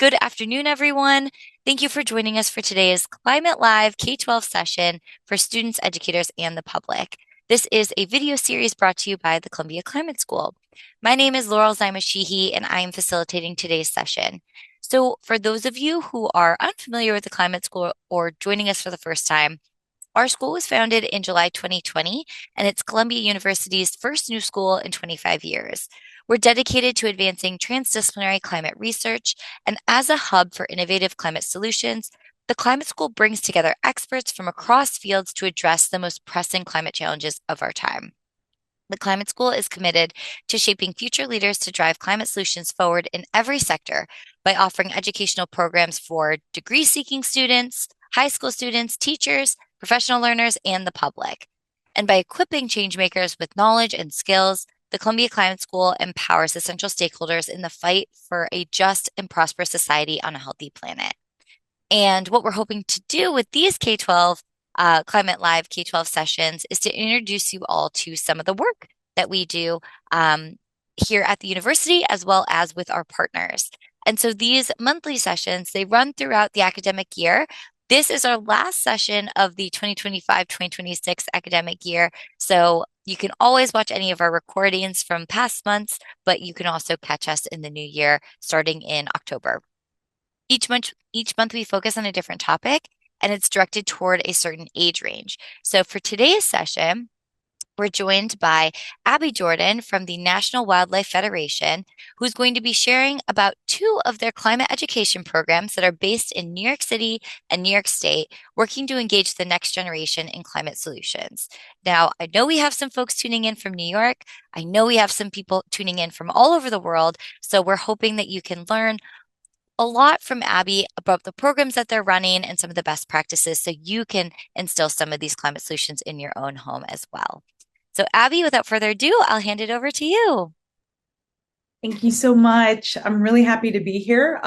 Good afternoon, everyone. Thank you for joining us for today's Climate Live K12 session for students, educators, and the public. This is a video series brought to you by the Columbia Climate School. My name is Laurel Zyma-Sheehy, and I am facilitating today's session. So for those of you who are unfamiliar with the Climate School or joining us for the first time, our school was founded in July 2020, and it's Columbia University's first new school in 25 years. We're dedicated to advancing transdisciplinary climate research, and as a hub for innovative climate solutions, the Climate School brings together experts from across fields to address the most pressing climate challenges of our time. The Climate School is committed to shaping future leaders to drive climate solutions forward in every sector by offering educational programs for degree-seeking students, high school students, teachers, professional learners, and the public. And by equipping changemakers with knowledge and skills, the Columbia Climate School empowers essential stakeholders in the fight for a just and prosperous society on a healthy planet. And what we're hoping to do with these K12 Climate Live K12 sessions is to introduce you all to some of the work that we do here at the university, as well as with our partners. And so these monthly sessions, they run throughout the academic year. This is our last session of the 2025-2026 academic year. So you can always watch any of our recordings from past months, but you can also catch us in the new year starting in October. Each month we focus on a different topic, and it's directed toward a certain age range. So for today's session, we're joined by Abby Jordan from the National Wildlife Federation, who's going to be sharing about two of their climate education programs that are based in New York City and New York State, working to engage the next generation in climate solutions. Now, I know we have some folks tuning in from New York. I know we have some people tuning in from all over the world. So we're hoping that you can learn a lot from Abby about the programs that they're running and some of the best practices so you can instill some of these climate solutions in your own home as well. So Abby, without further ado, I'll hand it over to you. Thank you so much. I'm really happy to be here.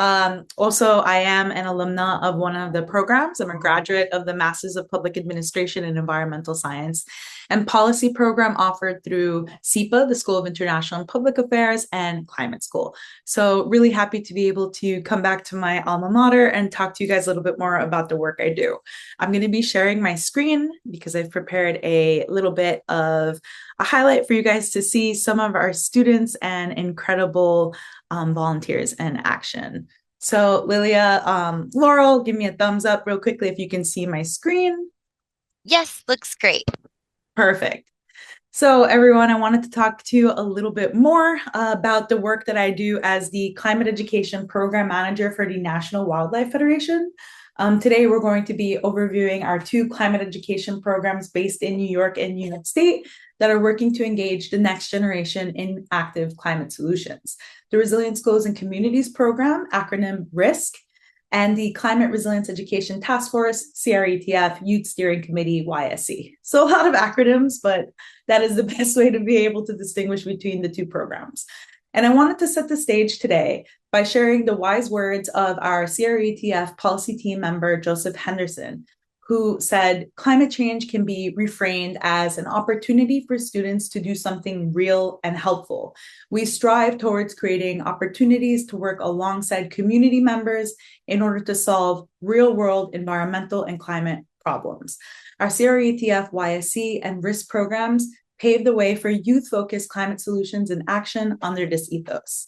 Also, I am an alumna of one of the programs. I'm a graduate of the Masters of Public Administration and Environmental Science and Policy program offered through SIPA, the School of International and Public Affairs, and Climate School. So really happy to be able to come back to my alma mater and talk to you guys a little bit more about the work I do. I'm going to be sharing my screen because I've prepared a little bit of a highlight for you guys to see some of our students and incredible volunteers in action. So Lilia, Laurel, give me a thumbs up real quickly if you can see my screen. Yes, looks great. Perfect. So everyone, I wanted to talk to you a little bit more about the work that I do as the Climate Education Program Manager for the National Wildlife Federation. Today, we're going to be overviewing our two climate education programs based in New York and New York State that are working to engage the next generation in active climate solutions. The Resilient Schools and Communities Program, acronym RISC, and the Climate Resilience Education Task Force, CRETF, Youth Steering Committee, YSC. So a lot of acronyms, but that is the best way to be able to distinguish between the two programs. And I wanted to set the stage today by sharing the wise words of our CRETF policy team member, Joseph Henderson, who said, climate change can be reframed as an opportunity for students to do something real and helpful. We strive towards creating opportunities to work alongside community members in order to solve real-world environmental and climate problems. Our CRETF, YSC, and RISC programs pave the way for youth-focused climate solutions in action under this ethos.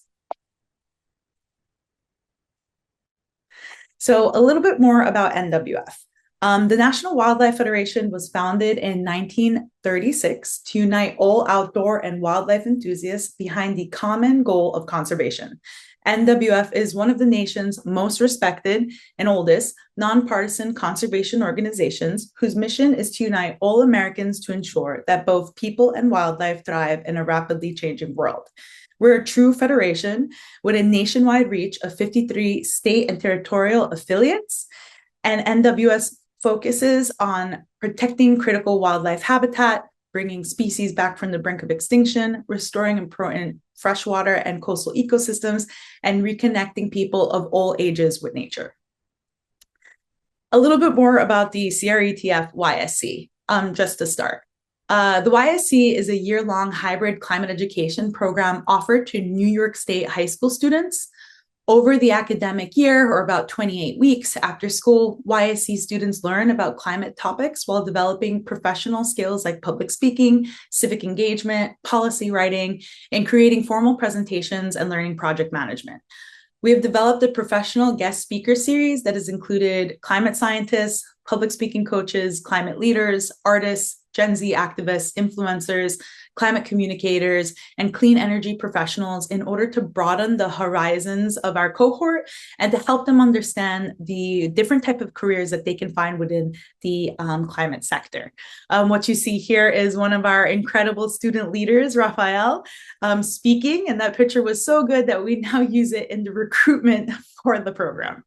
So a little bit more about NWF. The National Wildlife Federation was founded in 1936 to unite all outdoor and wildlife enthusiasts behind the common goal of conservation. NWF is one of the nation's most respected and oldest nonpartisan conservation organizations whose mission is to unite all Americans to ensure that both people and wildlife thrive in a rapidly changing world. We're a true federation with a nationwide reach of 53 state and territorial affiliates, and NWS focuses on protecting critical wildlife habitat, bringing species back from the brink of extinction, restoring important freshwater and coastal ecosystems, and reconnecting people of all ages with nature. A little bit more about the CRETF YSC, just to start. The YSC is a year-long hybrid climate education program offered to New York State high school students. Over the academic year, or about 28 weeks after school, YSC students learn about climate topics while developing professional skills like public speaking, civic engagement, policy writing, and creating formal presentations and learning project management. We have developed a professional guest speaker series that has included climate scientists, public speaking coaches, climate leaders, artists, Gen Z activists, influencers, climate communicators, and clean energy professionals in order to broaden the horizons of our cohort and to help them understand the different type of careers that they can find within the climate sector. What you see here is one of our incredible student leaders, Raphael, speaking, and that picture was so good that we now use it in the recruitment for the program.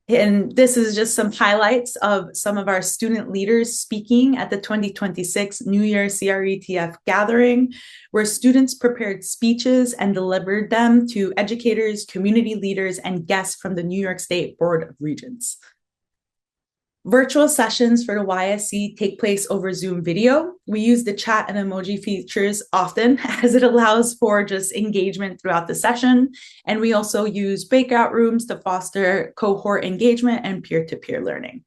And this is just some highlights of some of our student leaders speaking at the 2026 New Year CRETF gathering, where students prepared speeches and delivered them to educators, community leaders, and guests from the New York State Board of Regents. Virtual sessions for the YSC take place over Zoom video. We use the chat and emoji features often as it allows for just engagement throughout the session. And we also use breakout rooms to foster cohort engagement and peer-to-peer learning.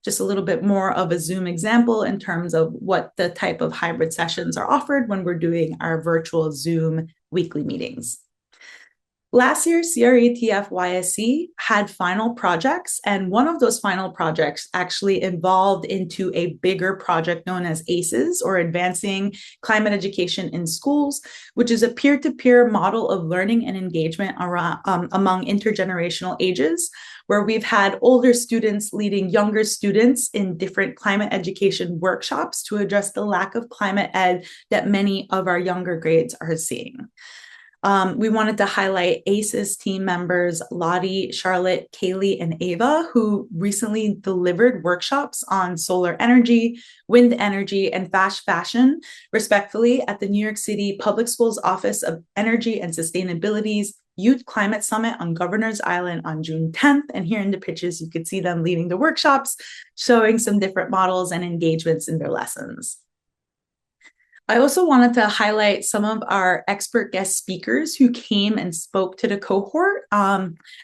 Just a little bit more of a Zoom example in terms of what the type of hybrid sessions are offered when we're doing our virtual Zoom weekly meetings. Last year, CRETF YSC had final projects, and one of those final projects actually evolved into a bigger project known as ACES, or Advancing Climate Education in Schools, which is a peer-to-peer model of learning and engagement around, among intergenerational ages, where we've had older students leading younger students in different climate education workshops to address the lack of climate ed that many of our younger grades are seeing. We wanted to highlight ACES team members Lottie, Charlotte, Kaylee, and Ava, who recently delivered workshops on solar energy, wind energy, and fast fashion, respectively, at the New York City Public Schools Office of Energy and Sustainability's Youth Climate Summit on Governor's Island on June 10th. And here in the pictures, you could see them leading the workshops, showing some different models and engagements in their lessons. I also wanted to highlight some of our expert guest speakers who came and spoke to the cohort,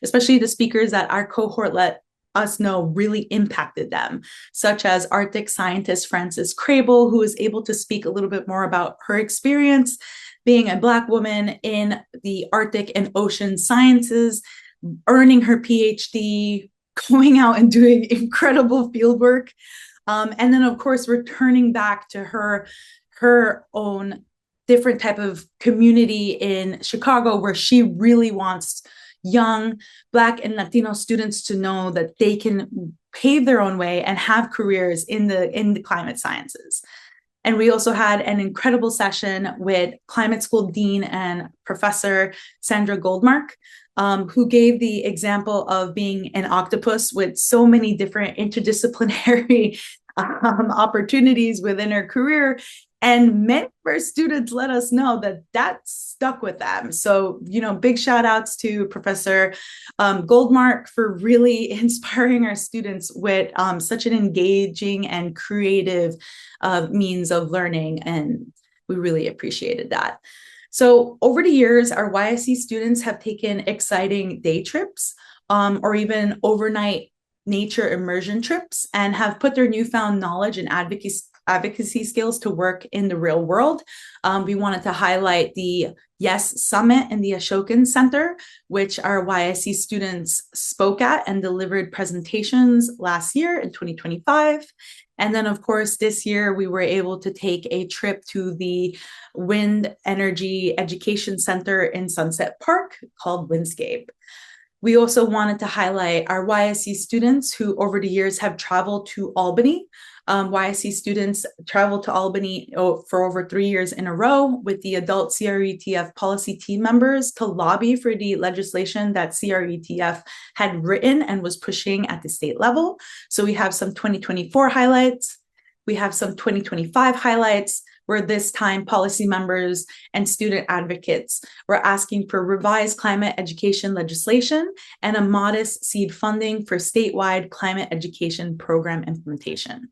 especially the speakers that our cohort let us know really impacted them, such as Arctic scientist Frances Crable, who was able to speak a little bit more about her experience being a Black woman in the Arctic and ocean sciences, earning her PhD, going out and doing incredible field work, and then, of course, returning back to her own different type of community in Chicago, where she really wants young Black and Latino students to know that they can pave their own way and have careers in the climate sciences. And we also had an incredible session with climate school dean and professor Sandra Goldmark, who gave the example of being an octopus with so many different interdisciplinary opportunities within her career. And many of our students let us know that that stuck with them. So, big shout outs to Professor Goldmark for really inspiring our students with such an engaging and creative means of learning. And we really appreciated that. So over the years, our YSC students have taken exciting day trips or even overnight nature immersion trips and have put their newfound knowledge and advocacy skills to work in the real world. We wanted to highlight the YES Summit in the Ashokan Center, which our YSC students spoke at and delivered presentations last year in 2025. And then, of course, this year we were able to take a trip to the Wind Energy Education Center in Sunset Park called Windscape. We also wanted to highlight our YSC students who over the years have traveled to Albany. YSC students traveled to Albany for over 3 years in a row with the adult CRETF policy team members to lobby for the legislation that CRETF had written and was pushing at the state level. So we have some 2024 highlights. We have some 2025 highlights, where this time policy members and student advocates were asking for revised climate education legislation and a modest seed funding for statewide climate education program implementation.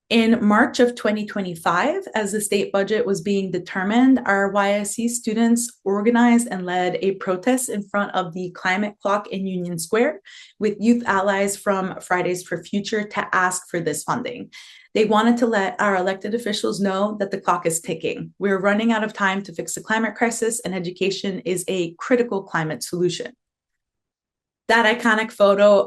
In March of 2025, as the state budget was being determined, our YSC students organized and led a protest in front of the climate clock in Union Square with youth allies from Fridays for Future to ask for this funding. They wanted to let our elected officials know that the clock is ticking. We're running out of time to fix the climate crisis, and education is a critical climate solution. That iconic photo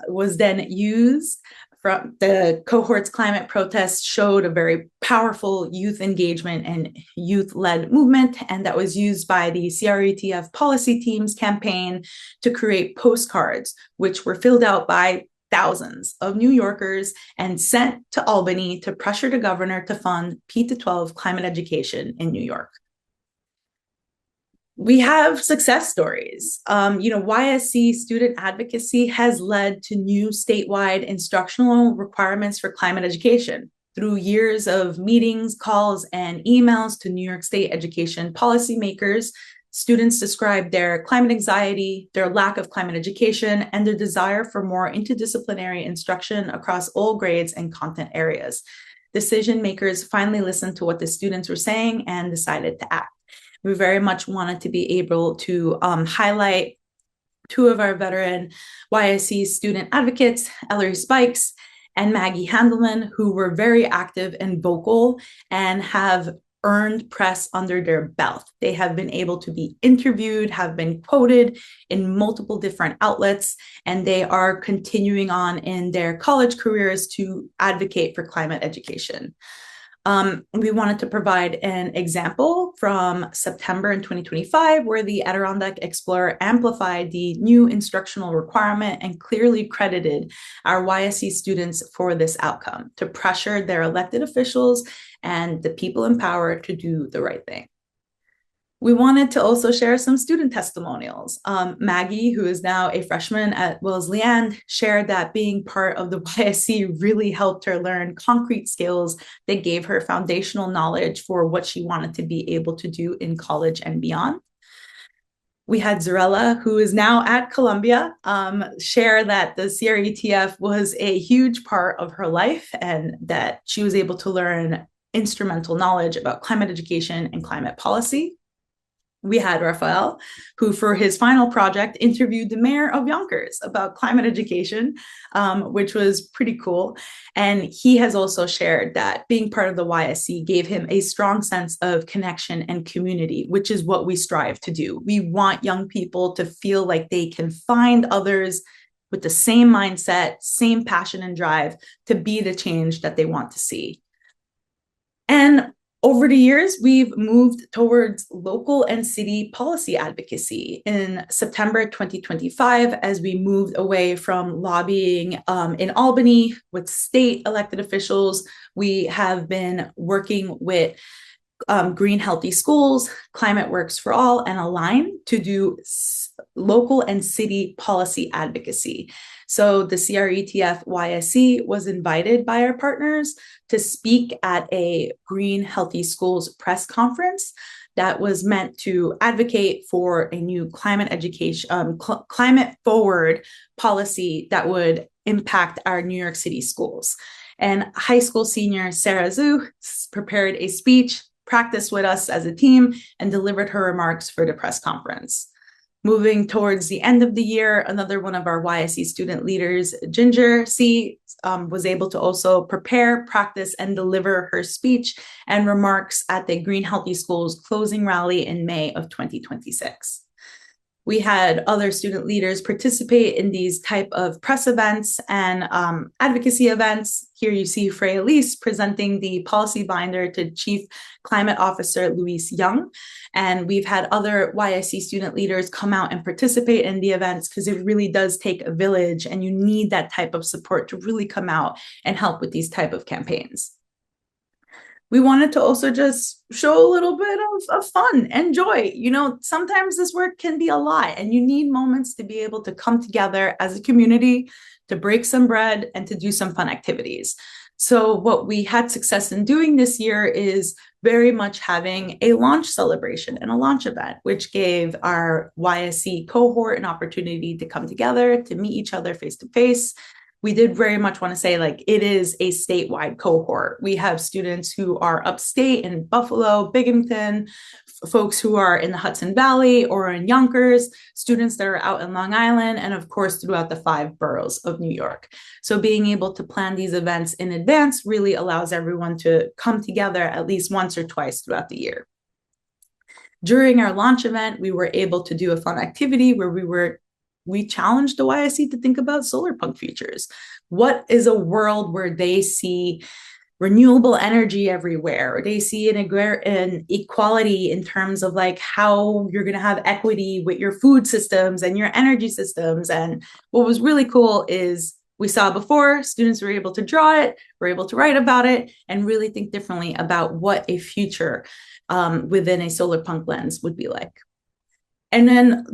was then used from the cohort's climate protest, showed a very powerful youth engagement and youth-led movement, and that was used by the CRETF policy team's campaign to create postcards, which were filled out by thousands of New Yorkers and sent to Albany to pressure the governor to fund K12 climate education in New York. We have success stories. YSC student advocacy has led to new statewide instructional requirements for climate education. Through years of meetings, calls, and emails to New York State education policymakers, students described their climate anxiety, their lack of climate education, and their desire for more interdisciplinary instruction across all grades and content areas. Decision makers finally listened to what the students were saying and decided to act. We very much wanted to be able to highlight two of our veteran YSC student advocates, Ellery Spikes and Maggie Handelman, who were very active and vocal and have earned press under their belt. They have been able to be interviewed, have been quoted in multiple different outlets, and they are continuing on in their college careers to advocate for climate education. We wanted to provide an example from September in 2025, where the Adirondack Explorer amplified the new instructional requirement and clearly credited our YSC students for this outcome to pressure their elected officials and the people in power to do the right thing. We wanted to also share some student testimonials. Maggie, who is now a freshman at Wesleyan, shared that being part of the YSC really helped her learn concrete skills that gave her foundational knowledge for what she wanted to be able to do in college and beyond. We had Zarella, who is now at Columbia, share that the CRETF was a huge part of her life and that she was able to learn instrumental knowledge about climate education and climate policy. We had Raphael, who for his final project interviewed the mayor of Yonkers about climate education, which was pretty cool. And he has also shared that being part of the YSC gave him a strong sense of connection and community, which is what we strive to do. We want young people to feel like they can find others with the same mindset, same passion and drive to be the change that they want to see. And over the years, we've moved towards local and city policy advocacy. In September 2025, as we moved away from lobbying in Albany with state elected officials, we have been working with Green Healthy Schools, Climate Works for All, and Align to do local and city policy advocacy. So the CRETF YSC was invited by our partners to speak at a Green Healthy Schools press conference that was meant to advocate for a new climate education, climate forward policy that would impact our New York City schools. And high school senior Sarah Zhu prepared a speech, practiced with us as a team, and delivered her remarks for the press conference. Moving towards the end of the year, another one of our YSC student leaders, Ginger C, was able to also prepare, practice, and deliver her speech and remarks at the Green Healthy Schools closing rally in May of 2026. We had other student leaders participate in these type of press events and advocacy events. Here you see Freya Lease presenting the policy binder to Chief Climate Officer Luis Young. And we've had other YSC student leaders come out and participate in the events because it really does take a village and you need that type of support to really come out and help with these type of campaigns. We wanted to also just show a little bit of fun and joy. You know, sometimes this work can be a lot and you need moments to be able to come together as a community, to break some bread and to do some fun activities. So what we had success in doing this year is very much having a launch celebration and a launch event, which gave our YSC cohort an opportunity to come together, to meet each other face to face. we did very much want to say, like, it is a statewide cohort. We have students who are upstate in Buffalo, Binghamton, folks who are in the Hudson Valley or in Yonkers, students that are out in Long Island, and of course, throughout the 5 boroughs of New York. So being able to plan these events in advance really allows everyone to come together at least once or twice throughout the year. During our launch event, we were able to do a fun activity where we challenged the YSC to think about solar punk futures. What is a world where they see renewable energy everywhere, or they see an equality in terms of like how you're going to have equity with your food systems and your energy systems? And what was really cool is we saw before, students were able to draw it, were able to write about it, and really think differently about what a future within a solar punk lens would be like. And then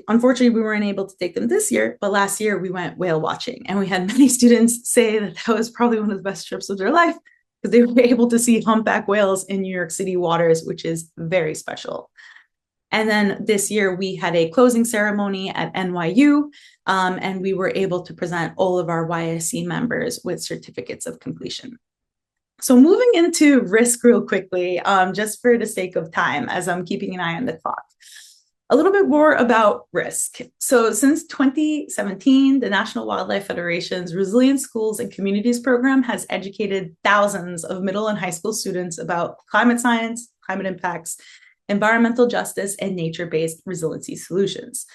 unfortunately, we weren't able to take them this year, but last year we went whale watching, and we had many students say that was probably one of the best trips of their life because they were able to see humpback whales in New York City waters, which is very special. And then this year we had a closing ceremony at NYU, and we were able to present all of our YSC members with certificates of completion. So moving into RISC real quickly, just for the sake of time, as I'm keeping an eye on the clock. A little bit more about RISC. So since 2017, the National Wildlife Federation's Resilient Schools and Communities program has educated thousands of middle and high school students about climate science, climate impacts, environmental justice, and nature-based resiliency solutions.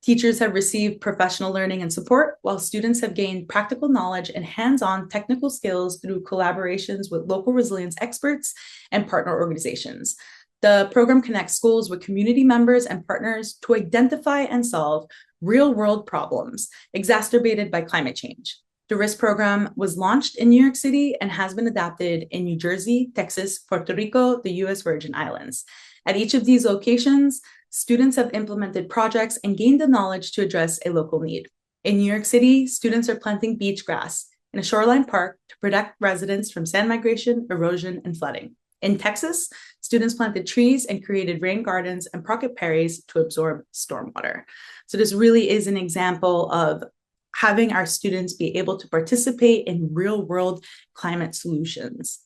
Teachers have received professional learning and support, while students have gained practical knowledge and hands-on technical skills through collaborations with local resilience experts and partner organizations. The program connects schools with community members and partners to identify and solve real-world problems exacerbated by climate change. The RISC program was launched in New York City and has been adapted in New Jersey, Texas, Puerto Rico, the U.S. Virgin Islands. At each of these locations, students have implemented projects and gained the knowledge to address a local need. In New York City, students are planting beach grass in a shoreline park to protect residents from sand migration, erosion, and flooding. In Texas, students planted trees and created rain gardens and pocket prairies to absorb stormwater. So this really is an example of having our students be able to participate in real-world climate solutions.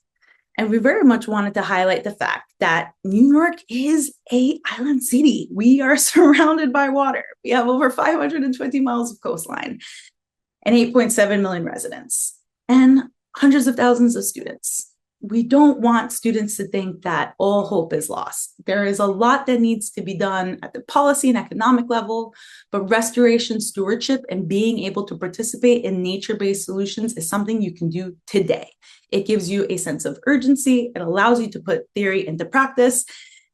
And we very much wanted to highlight the fact that New York is an island city. We are surrounded by water. We have over 520 miles of coastline and 8.7 million residents and hundreds of thousands of students. We don't want students to think that all hope is lost. There is a lot that needs to be done at the policy and economic level, but restoration stewardship and being able to participate in nature-based solutions is something you can do today. It gives you a sense of urgency. It allows you to put theory into practice.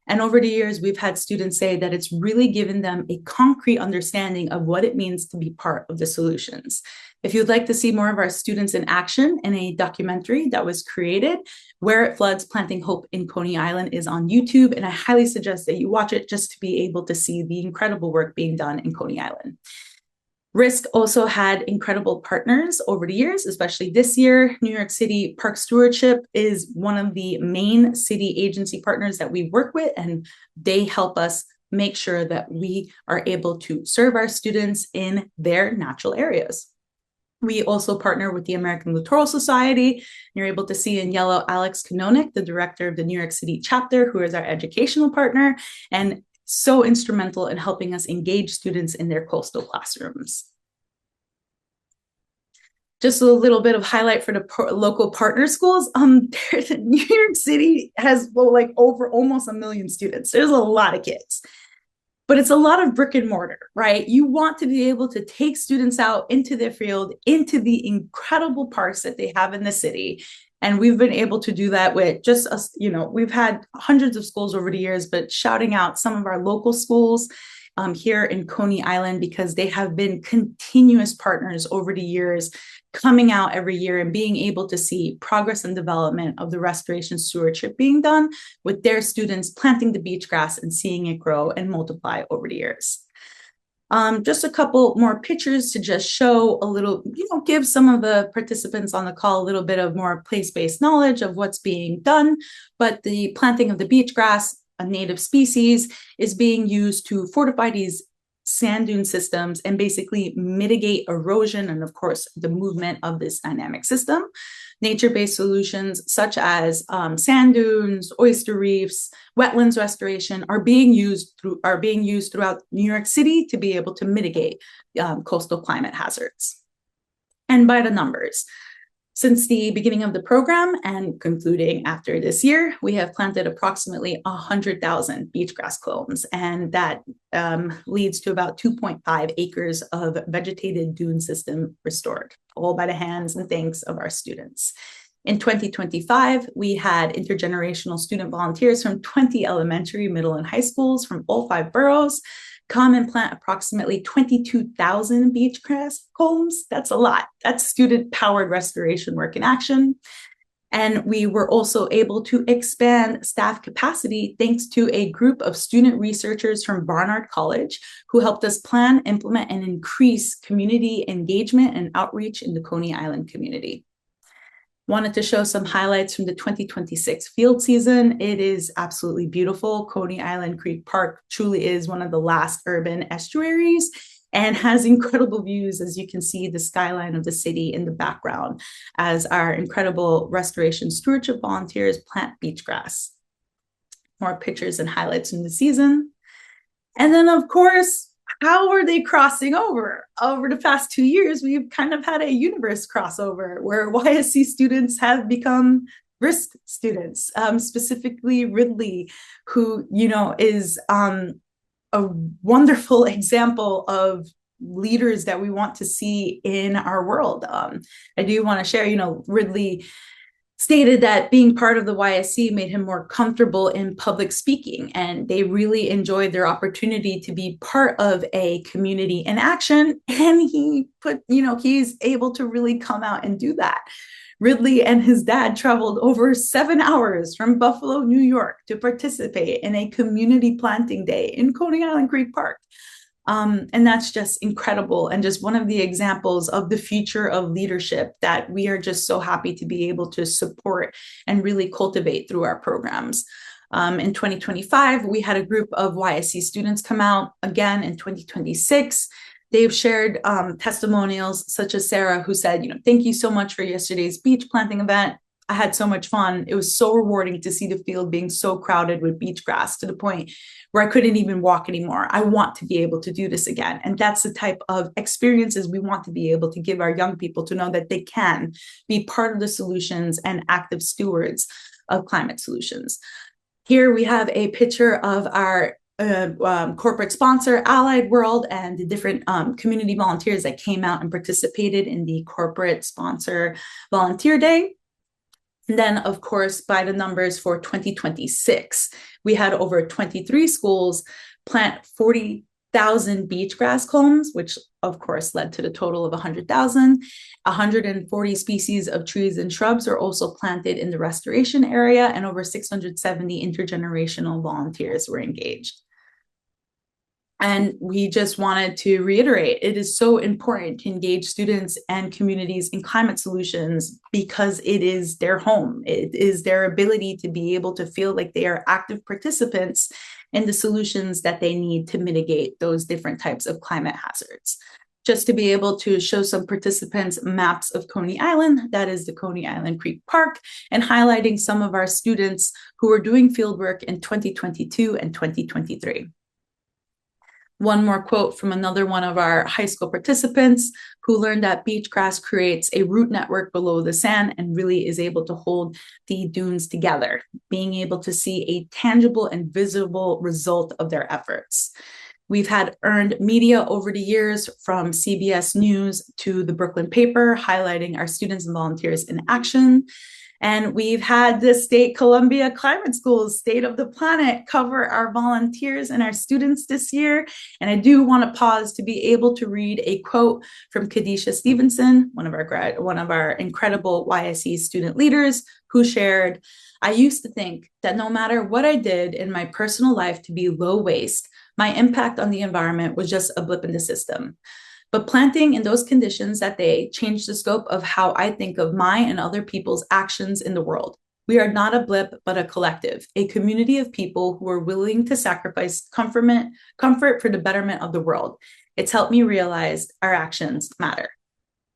And over the years, we've had students say that it's really given them a concrete understanding of what it means to be part of the solutions. If you'd like to see more of our students in action in a documentary that was created, Where It Floods, Planting Hope in Coney Island is on YouTube, and I highly suggest that you watch it just to be able to see the incredible work being done in Coney Island. RISC also had incredible partners over the years, especially this year. New York City Park Stewardship is one of the main city agency partners that we work with, and they help us make sure that we are able to serve our students in their natural areas. We also partner with the American Littoral Society. You're able to see in yellow Alex Kanonik, the director of the New York City chapter, who is our educational partner and so instrumental in helping us engage students in their coastal classrooms. Just a little bit of highlight for the local partner schools. New York City has over almost 1 million students. There's a lot of kids. But it's a lot of brick and mortar, right? You want to be able to take students out into their field, into the incredible parks that they have in the city. And we've been able to do that with just us, we've had hundreds of schools over the years, but shouting out some of our local schools here in Coney Island, because they have been continuous partners over the years, coming out every year and being able to see progress and development of the restoration stewardship being done with their students planting the beach grass and seeing it grow and multiply over the years. Just a couple more pictures to just show a little, give some of the participants on the call a little bit of more place-based knowledge of what's being done. But the planting of the beach grass, a native species, is being used to fortify these sand dune systems and basically mitigate erosion and, of course, the movement of this dynamic system. Nature-based solutions such as sand dunes, oyster reefs, wetlands restoration are being used throughout New York City to be able to mitigate coastal climate hazards. And by the numbers, since the beginning of the program and concluding after this year, we have planted approximately 100,000 beach grass clones, and that leads to about 2.5 acres of vegetated dune system restored, all by the hands and thanks of our students. In 2025, we had intergenerational student volunteers from 20 elementary, middle, and high schools from all 5 boroughs come and plant approximately 22,000 beach grass cones. That's a lot. That's student-powered restoration work in action. And we were also able to expand staff capacity thanks to a group of student researchers from Barnard College who helped us plan, implement, and increase community engagement and outreach in the Coney Island community. Wanted to show some highlights from the 2026 field season. It is absolutely beautiful. Coney Island Creek Park truly is one of the last urban estuaries and has incredible views, as you can see the skyline of the city in the background as our incredible restoration stewardship volunteers plant beach grass. More pictures and highlights from the season. And then, of course, how are they crossing over? Over the past 2 years, we've kind of had a universe crossover where YSC students have become RISC students, specifically Ridley, who, is a wonderful example of leaders that we want to see in our world. I do want to share, Ridley stated that being part of the YSC made him more comfortable in public speaking, and they really enjoyed their opportunity to be part of a community in action. And he's able to really come out and do that. Ridley and his dad traveled over 7 hours from Buffalo, New York to participate in a community planting day in Coney Island Creek Park. And that's just incredible and just one of the examples of the future of leadership that we are just so happy to be able to support and really cultivate through our programs. In 2025, we had a group of YSC students come out again in 2026. They've shared testimonials such as Sarah, who said, thank you so much for yesterday's beach planting event. I had so much fun. It was so rewarding to see the field being so crowded with beach grass to the point where I couldn't even walk anymore. I want to be able to do this again. And that's the type of experiences we want to be able to give our young people to know that they can be part of the solutions and active stewards of climate solutions. Here we have a picture of our corporate sponsor, Allied World, and the different community volunteers that came out and participated in the corporate sponsor volunteer day. And then, of course, by the numbers for 2026, we had over 23 schools plant 40,000 beach grass cones, which of course led to the total of 100,000. 140 species of trees and shrubs are also planted in the restoration area, and over 670 intergenerational volunteers were engaged. And we just wanted to reiterate, it is so important to engage students and communities in climate solutions because it is their home. It is their ability to be able to feel like they are active participants in the solutions that they need to mitigate those different types of climate hazards. Just to be able to show some participants maps of Coney Island, that is the Coney Island Creek Park, and highlighting some of our students who are doing fieldwork in 2022 and 2023. One more quote from another one of our high school participants who learned that beach grass creates a root network below the sand and really is able to hold the dunes together, being able to see a tangible and visible result of their efforts. We've had earned media over the years from CBS News to the Brooklyn paper, highlighting our students and volunteers in action. And we've had the State Columbia Climate School's State of the Planet cover our volunteers and our students this year. And I do want to pause to be able to read a quote from Kadisha Stevenson, one of our incredible YSE student leaders, who shared, "I used to think that no matter what I did in my personal life to be low waste, my impact on the environment was just a blip in the system. But planting in those conditions that day changed the scope of how I think of my and other people's actions in the world. We are not a blip, but a collective, a community of people who are willing to sacrifice comfort for the betterment of the world. It's helped me realize our actions matter.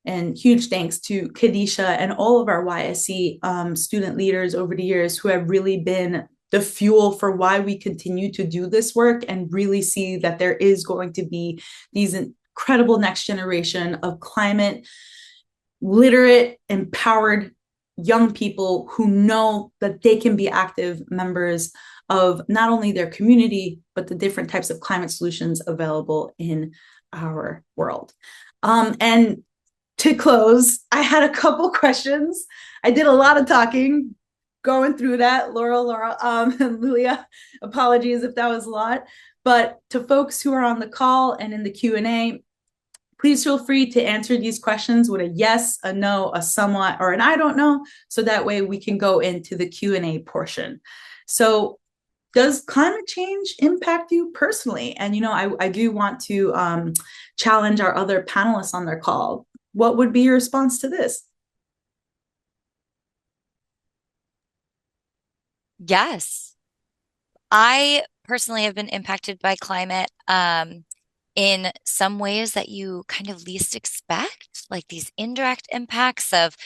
And huge thanks to Kadisha and all of our YSC student leaders over the years who have really been the fuel for why we continue to do this work and really see that there is going to be these incredible next generation of climate literate, empowered young people who know that they can be active members of not only their community, but the different types of climate solutions available in our world. And to close, I had a couple questions. I did a lot of talking going through that. Laura, and Lulia, apologies if that was a lot. But to folks who are on the call and in the Q&A, please feel free to answer these questions with a yes, a no, a somewhat, or an I don't know, so that way we can go into the Q&A portion. So does climate change impact you personally? And, I do want to challenge our other panelists on their call. What would be your response to this? Yes. I personally have been impacted by climate in some ways that you kind of least expect, like these indirect impacts of,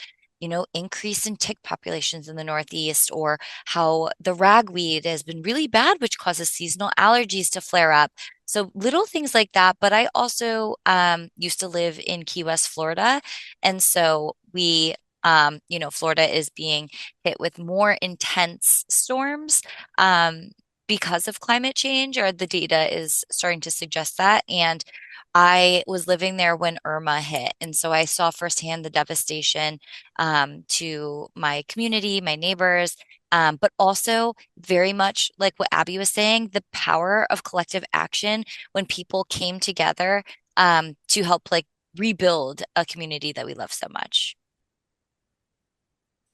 increase in tick populations in the Northeast, or how the ragweed has been really bad, which causes seasonal allergies to flare up. So little things like that. But I also used to live in Key West, Florida. And so Florida is being hit with more intense storms. Because of climate change, or the data is starting to suggest that. And I was living there when Irma hit. And so I saw firsthand the devastation to my community, my neighbors, but also very much like what Abby was saying, the power of collective action when people came together to help like rebuild a community that we love so much.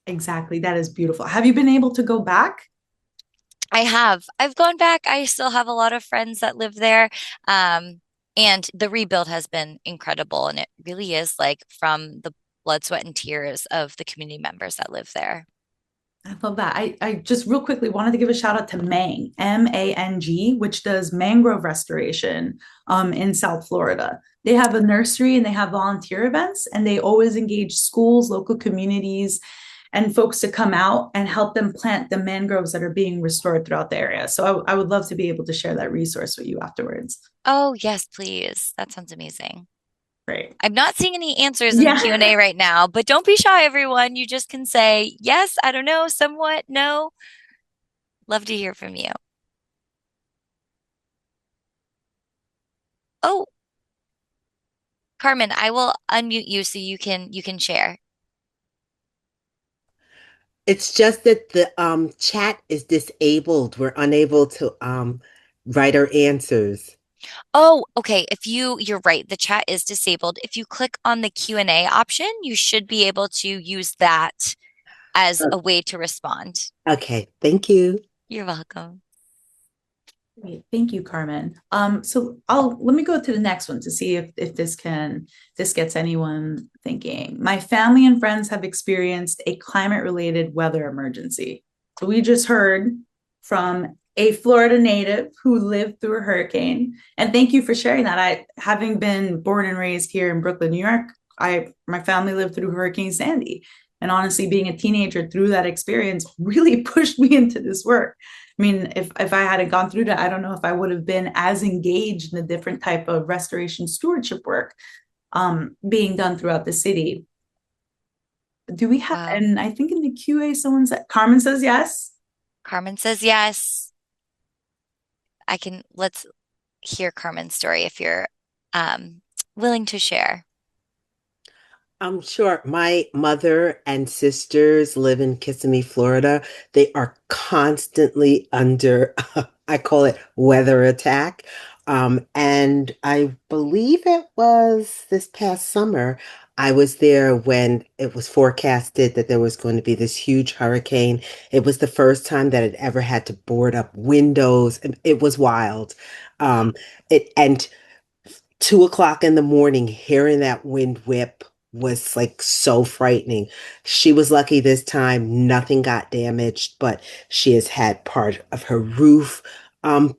Exactly. That is beautiful. Have you been able to go back? I have. I've gone back. I still have a lot of friends that live there. And the rebuild has been incredible. And it really is like from the blood, sweat, and tears of the community members that live there. I love that. I just real quickly wanted to give a shout out to Mang, MANG, which does mangrove restoration in South Florida. They have a nursery and they have volunteer events, and they always engage schools, local communities, and folks to come out and help them plant the mangroves that are being restored throughout the area. So I would love to be able to share that resource with you afterwards. Oh, yes, please. That sounds amazing. Great. I'm not seeing any answers in the Yeah. Q&A right now, but don't be shy, everyone. You just can say, yes, I don't know, somewhat, no. Love to hear from you. Oh, Carmen, I will unmute you so you can share. It's just that the chat is disabled. We're unable to write our answers. Oh, okay. You're right. The chat is disabled. If you click on the Q&A option, you should be able to use that as Oh, a way to respond. okay, thank you. You're welcome. Great. Thank you, Carmen. So let me go to the next one to see if this gets anyone thinking. My family and friends have experienced a climate-related weather emergency. So we just heard from a Florida native who lived through a hurricane. And thank you for sharing that. Having been born and raised here in Brooklyn, New York, my family lived through Hurricane Sandy. And honestly, being a teenager through that experience really pushed me into this work. I mean, if I hadn't gone through that, I don't know if I would have been as engaged in the different type of restoration stewardship work being done throughout the city. Do we have, Wow. and I think in the QA, someone said, Carmen says yes. Carmen says yes. Let's hear Carmen's story if you're um, willing to share. I'm sure my mother and sisters live in Kissimmee, Florida. They are constantly under, I call it weather attack. And I believe it was this past summer, I was there when it was forecasted that there was going to be this huge hurricane. It was the first time that it ever had to board up windows. It was wild. Um, and 2 o'clock in the morning, hearing that wind whip was like so frightening. She was lucky this time, nothing got damaged, but she has had part of her roof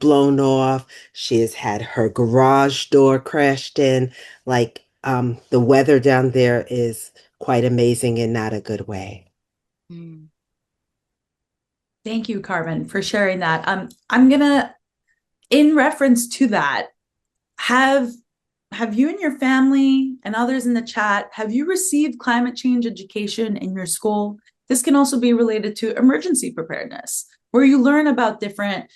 blown off. She has had her garage door crashed in. Like the weather down there is quite amazing in not a good way. Mm. Thank you, Carmen, for sharing that. I'm gonna, in reference to that, have have you and your family and others in the chat, have you received climate change education in your school? This can also be related to emergency preparedness, where you learn about different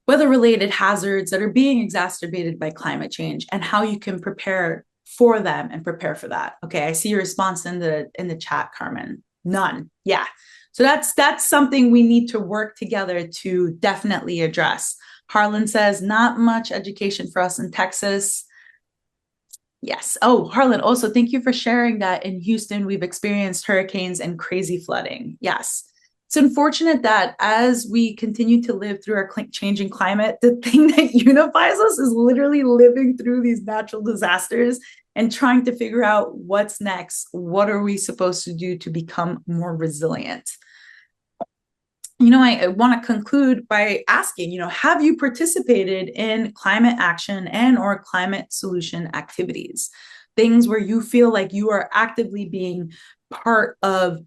weather-related hazards that are being exacerbated by climate change and how you can prepare for them and prepare for that. Okay, I see your response in the chat, Carmen. None. Yeah. So that's something we need to work together to definitely address. Harlan says, not much education for us in Texas. Yes. Oh, Harlan, also thank you for sharing that in Houston, we've experienced hurricanes and crazy flooding. Yes. It's unfortunate that as we continue to live through our changing climate, the thing that unifies us is literally living through these natural disasters and trying to figure out what's next. What are we supposed to do to become more resilient? I want to conclude by asking, have you participated in climate action and or climate solution activities? Things where you feel like you are actively being part of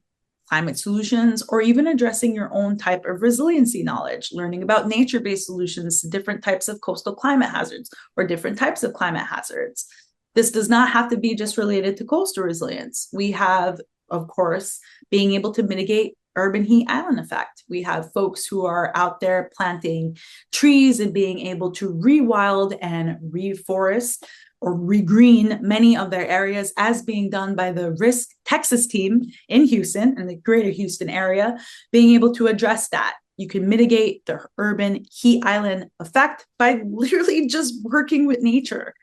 climate solutions, or even addressing your own type of resiliency knowledge, learning about nature-based solutions to different types of coastal climate hazards or different types of climate hazards. This does not have to be just related to coastal resilience. We have, of course, being able to mitigate urban heat island effect. We have folks who are out there planting trees and being able to rewild and reforest or regreen many of their areas, as being done by the RISC Texas team in Houston and the greater Houston area, being able to address that. You can mitigate the urban heat island effect by literally just working with nature.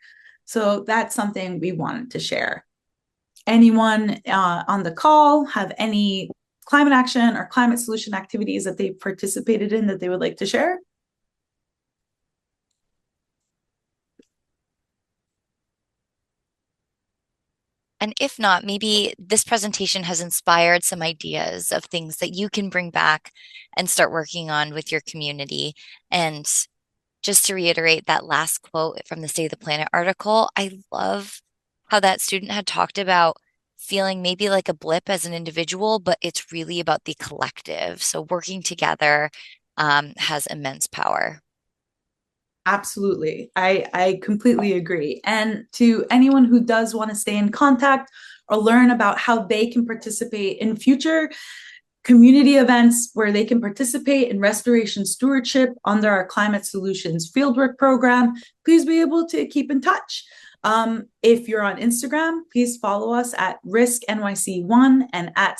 So that's something we wanted to share. Anyone on the call have any climate action or climate solution activities that they participated in that they would like to share? And if not, maybe this presentation has inspired some ideas of things that you can bring back and start working on with your community. And just to reiterate that last quote from the State of the Planet article, I love how that student had talked about feeling maybe like a blip as an individual, but it's really about the collective. So working together has immense power. Absolutely. I completely agree. And to anyone who does want to stay in contact or learn about how they can participate in future community events where they can participate in restoration stewardship under our climate solutions fieldwork program, please be able to keep in touch. If you're on Instagram, please follow us at RISC NYC1 and at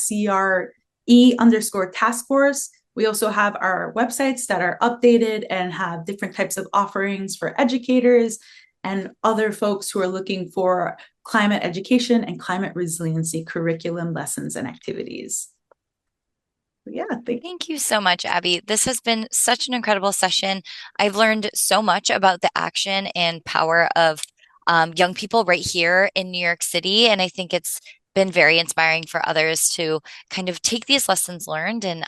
CRE_task force. We also have our websites that are updated and have different types of offerings for educators and other folks who are looking for climate education and climate resiliency curriculum, lessons, and activities. Yeah, thank you so much, Abby. This has been such an incredible session. I've learned so much about the action and power of young people right here in New York City. And I think it's been very inspiring for others to kind of take these lessons learned and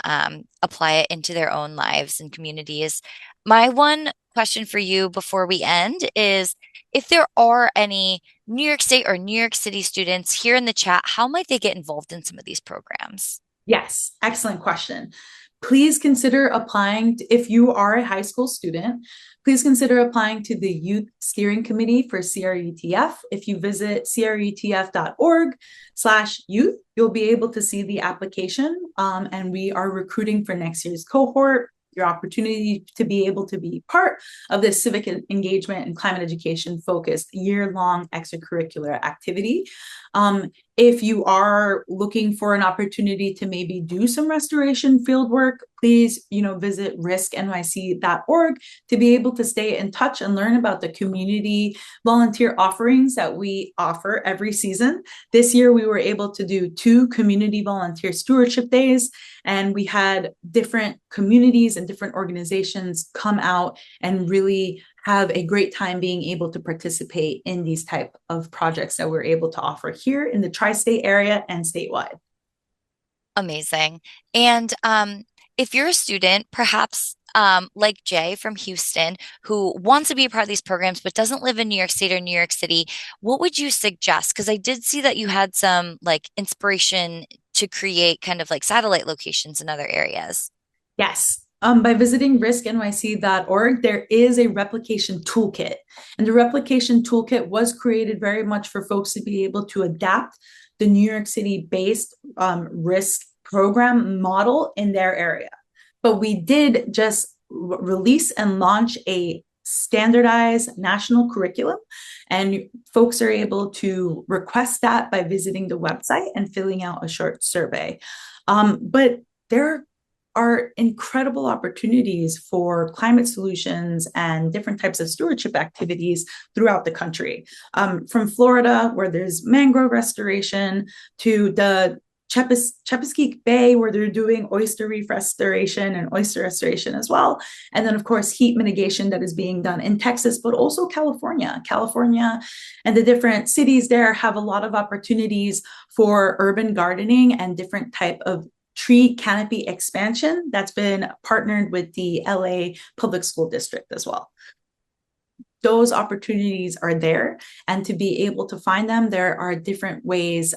apply it into their own lives and communities. My one question for you before we end is, if there are any New York State or New York City students here in the chat, how might they get involved in some of these programs? Yes, excellent question. Please consider applying, if you are a high school student, please consider applying to the Youth Steering Committee for CRETF. If you visit cretf.org/youth, you'll be able to see the application. And we are recruiting for next year's cohort. Your opportunity to be able to be part of this civic engagement and climate education focused year-long extracurricular activity. If you are looking for an opportunity to maybe do some restoration field work, please, visit riscnyc.org to be able to stay in touch and learn about the community volunteer offerings that we offer every season. This year, we were able to do 2 community volunteer stewardship days, and we had different communities and different organizations come out and really have a great time being able to participate in these type of projects that we're able to offer here in the tri-state area and statewide. Amazing. And if you're a student, perhaps like Jay from Houston, who wants to be a part of these programs but doesn't live in New York State or New York City, what would you suggest? Because I did see that you had some like inspiration to create kind of like satellite locations in other areas. Yes. By visiting risknyc.org, there is a replication toolkit. And the replication toolkit was created very much for folks to be able to adapt the New York City based RISC program model in their area. But we did just release and launch a standardized national curriculum, and folks are able to request that by visiting the website and filling out a short survey. But there are incredible opportunities for climate solutions and different types of stewardship activities throughout the country. From Florida, where there's mangrove restoration, to the Chesapeake Bay, where they're doing oyster reef restoration and oyster restoration as well. And then, of course, heat mitigation that is being done in Texas, but also California. California and the different cities there have a lot of opportunities for urban gardening and different type of tree canopy expansion that's been partnered with the LA Public School District as well. Those opportunities are there, and to be able to find them, there are different ways.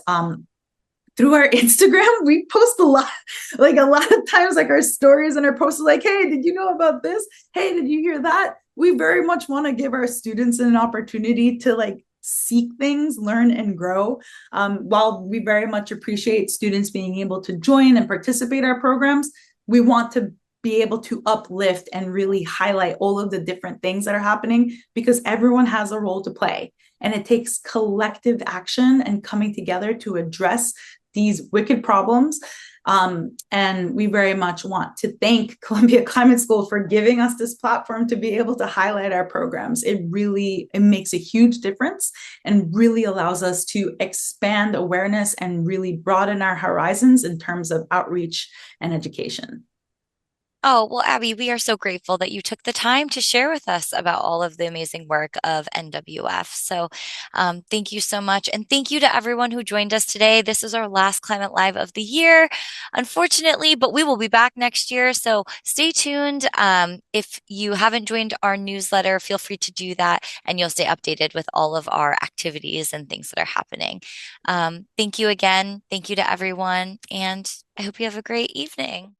Through our Instagram, we post a lot, like a lot of times, like our stories and our posts are like, hey, did you know about this? Hey, did you hear that? We very much want to give our students an opportunity to like seek things, learn and grow. While we very much appreciate students being able to join and participate in our programs, we want to be able to uplift and really highlight all of the different things that are happening, because everyone has a role to play. And it takes collective action and coming together to address these wicked problems. And we very much want to thank Columbia Climate School for giving us this platform to be able to highlight our programs. It makes a huge difference and really allows us to expand awareness and really broaden our horizons in terms of outreach and education. Oh, well, Abby, we are so grateful that you took the time to share with us about all of the amazing work of NWF. So, thank you so much. And thank you to everyone who joined us today. This is our last Climate Live of the year, unfortunately, but we will be back next year. So, stay tuned. If you haven't joined our newsletter, feel free to do that, and you'll stay updated with all of our activities and things that are happening. Thank you again. Thank you to everyone. And I hope you have a great evening.